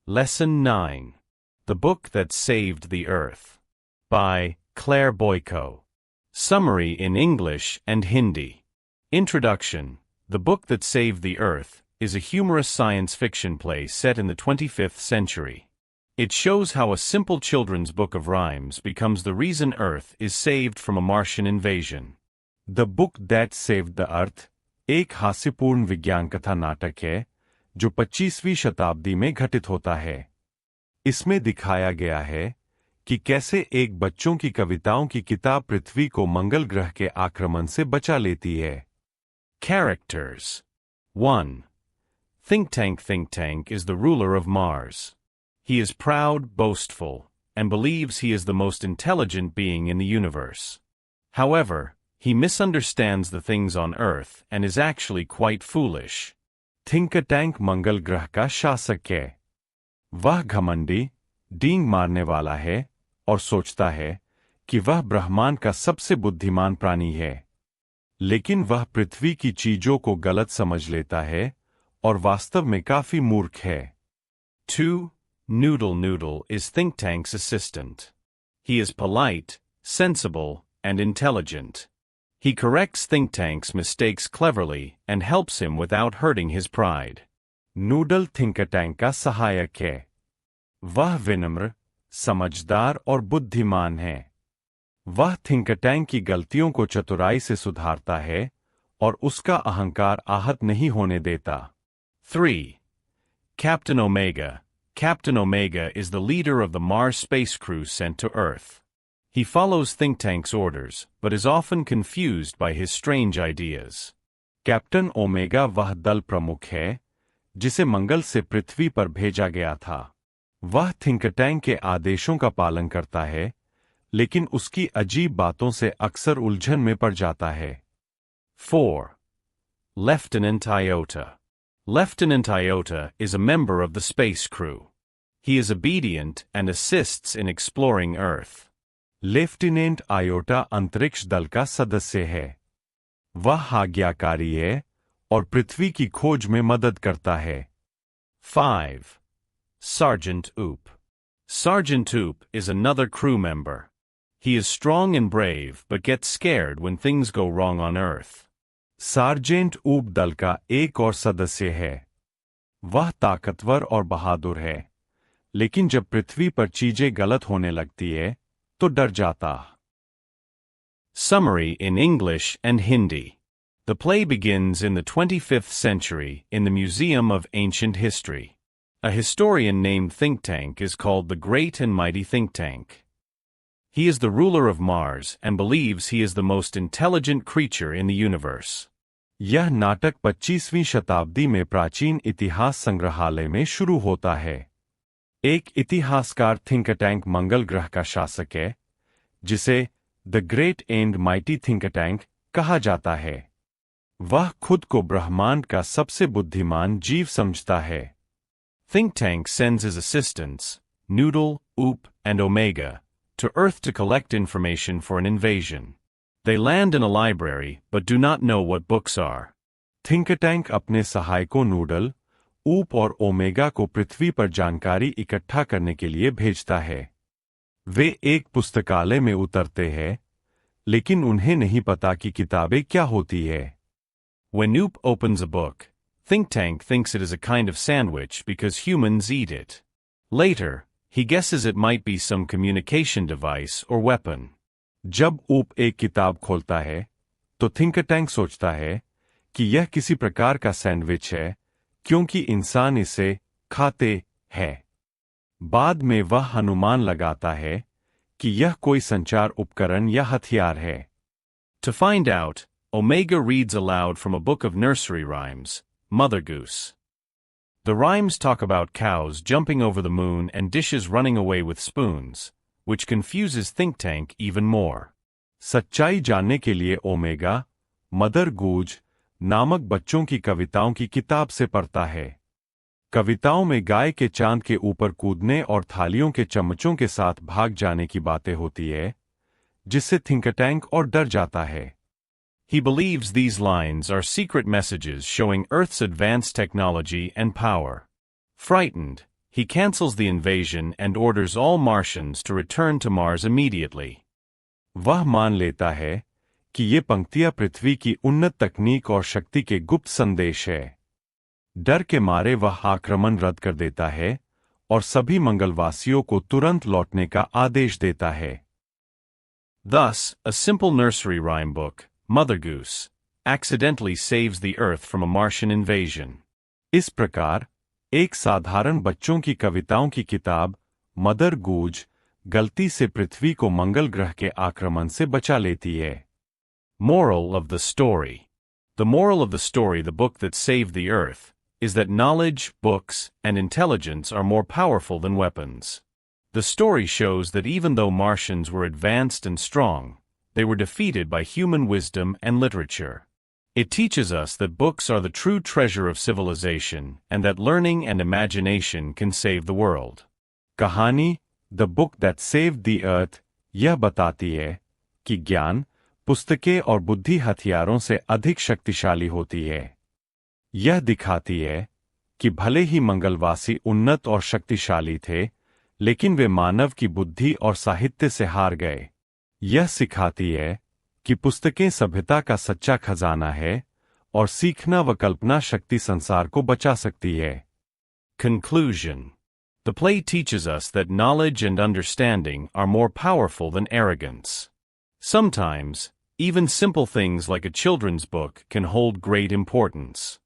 Lesson 9. The Book That Saved the Earth. By Claire Boyko. Summary in English and Hindi. Introduction. The Book That Saved the Earth is a humorous science fiction play set in the 25th century. It shows how a simple children's book of rhymes becomes the reason Earth is saved from a Martian invasion. The Book That Saved the Earth एक हास्यपूर्ण विज्ञान कथा नाटक है जो 25वीं शताब्दी में घटित होता है। इसमें दिखाया गया है कि कैसे एक बच्चों की कविताओं की किताब पृथ्वी को मंगल ग्रह के आक्रमण से बचा लेती है। Characters. 1. Think Tank is the ruler of Mars. He is proud, boastful, and believes he is the most intelligent being in the universe. However, he misunderstands the things on Earth and is actually quite foolish. Think tank मंगल ग्रह का शासक है। वह घमंडी, डींग मारने वाला है और सोचता है कि वह ब्रह्मांड का सबसे बुद्धिमान प्राणी है। लेकिन वह पृथ्वी की चीजों को गलत समझ लेता है और वास्तव में काफी मूर्ख है। 2. Noodle is Think Tank's assistant. He is polite, sensible, and intelligent. He corrects Think Tank's mistakes cleverly and helps him without hurting his pride. Noodle think tank का सहायक है। वह विनम्र, समझदार और बुद्धिमान है। वह थिंक टैंक की गलतियों को चतुराई से सुधारता है और उसका अहंकार आहत नहीं होने देता। 3. Captain Omega. Captain Omega is the leader of the Mars space crew sent to Earth. He follows Think Tank's orders, but is often confused by his strange ideas. Captain omega वह दल प्रमुख है जिसे मंगल से पृथ्वी पर भेजा गया था। वह थिंक टैंक के आदेशों का पालन करता है, लेकिन उसकी अजीब बातों से अक्सर उलझन में पड़ जाता है। 4. Lieutenant Iota. Lieutenant Iota is a member of the space crew. He is obedient and assists in exploring Earth. Lieutenant iota अंतरिक्ष दल का सदस्य है। वह आज्ञाकारी है और पृथ्वी की खोज में मदद करता है। 5. Sergeant Oop. Sergeant Oop is another crew member. He is strong and brave but gets scared when things go wrong on Earth. Sergeant ऊप दल का एक और सदस्य है। वह ताकतवर और बहादुर है, लेकिन जब पृथ्वी पर चीजें गलत होने लगती है तो डर जाता। Summary in English and Hindi. The play begins in the 25th century in the Museum of Ancient History. A historian named Think Tank is called the Great and Mighty Think Tank. He is the ruler of Mars and believes he is the most intelligent creature in the universe. यह नाटक 25वीं शताब्दी में प्राचीन इतिहास संग्रहालय में शुरू होता है। एक इतिहासकार थिंक टैंक मंगल ग्रह का शासक है, जिसे the great and mighty think tank कहा जाता है। वह खुद को ब्रह्मांड का सबसे बुद्धिमान जीव समझता है। Think Tank sends his assistants, Noodle, Oop, and Omega, to Earth to collect information for an invasion. They land in a library but do not know what books are. Think tank अपने सहायकों noodle, ऊप और omega को पृथ्वी पर जानकारी इकट्ठा करने के लिए भेजता है। वे एक पुस्तकालय में उतरते हैं, लेकिन उन्हें नहीं पता कि किताबें क्या होती है। When Oop opens a book, Think Tank thinks it is a kind of sandwich because humans eat it. Later, he guesses it might be some communication device or weapon. जब ऊप एक किताब खोलता है, तो थिंक टैंक सोचता है कि यह किसी प्रकार का सैंडविच है, क्योंकि इंसान इसे खाते हैं। बाद में वह अनुमान लगाता है कि यह कोई संचार उपकरण या हथियार है। To find out, Omega reads aloud from a book of nursery rhymes, Mother Goose. The rhymes talk about cows jumping over the moon and dishes running away with spoons, which confuses Think Tank even more. सच्चाई जानने के लिए omega, mother गूज नामक बच्चों की कविताओं की किताब से पढ़ता है। कविताओं में गाय के चांद के ऊपर कूदने और थालियों के चम्मचों के साथ भाग जाने की बातें होती है, जिससे थिंक टैंक और डर जाता है। He believes these lines are secret messages showing Earth's advanced technology and power. Frightened, he cancels the invasion and orders all Martians to return to Mars immediately. वह मान लेता है कि ये पंक्तियां पृथ्वी की उन्नत तकनीक और शक्ति के गुप्त संदेश है। डर के मारे वह आक्रमण रद्द कर देता है और सभी मंगलवासियों को तुरंत लौटने का आदेश देता है। Thus, a simple nursery rhyme book, Mother Goose, accidentally saves the Earth from a Martian invasion. इस प्रकार एक साधारण बच्चों की कविताओं की किताब मदर गूज गलती से पृथ्वी को मंगल ग्रह के आक्रमण से बचा लेती है। Moral of the story. The moral of the story, the book that saved the Earth, is that knowledge, books, and intelligence are more powerful than weapons. The story shows that even though Martians were advanced and strong, they were defeated by human wisdom and literature. It teaches us that books are the true treasure of civilization and that learning and imagination can save the world. कहानी the book that saved the earth यह बताती है कि ज्ञान, पुस्तकें और बुद्धि हथियारों से अधिक शक्तिशाली होती है। यह दिखाती है कि भले ही मंगलवासी उन्नत और शक्तिशाली थे, लेकिन वे मानव की बुद्धि और साहित्य से हार गए। यह सिखाती है कि पुस्तकें सभ्यता का सच्चा खजाना है और सीखना व कल्पना शक्ति संसार को बचा सकती है। Conclusion. The play teaches us that knowledge and understanding are more powerful than arrogance. Sometimes, even simple things like a children's book can hold great importance.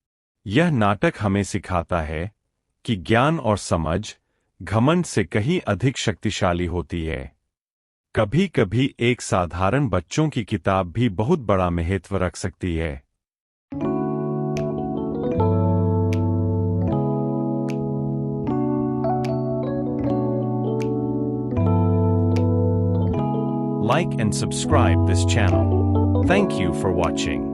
यह नाटक हमें सिखाता है कि ज्ञान और समझ घमंड से कहीं अधिक शक्तिशाली होती है। कभी-कभी एक साधारण बच्चों की किताब भी बहुत बड़ा महत्व रख सकती है। Like and subscribe this channel. Thank you for watching.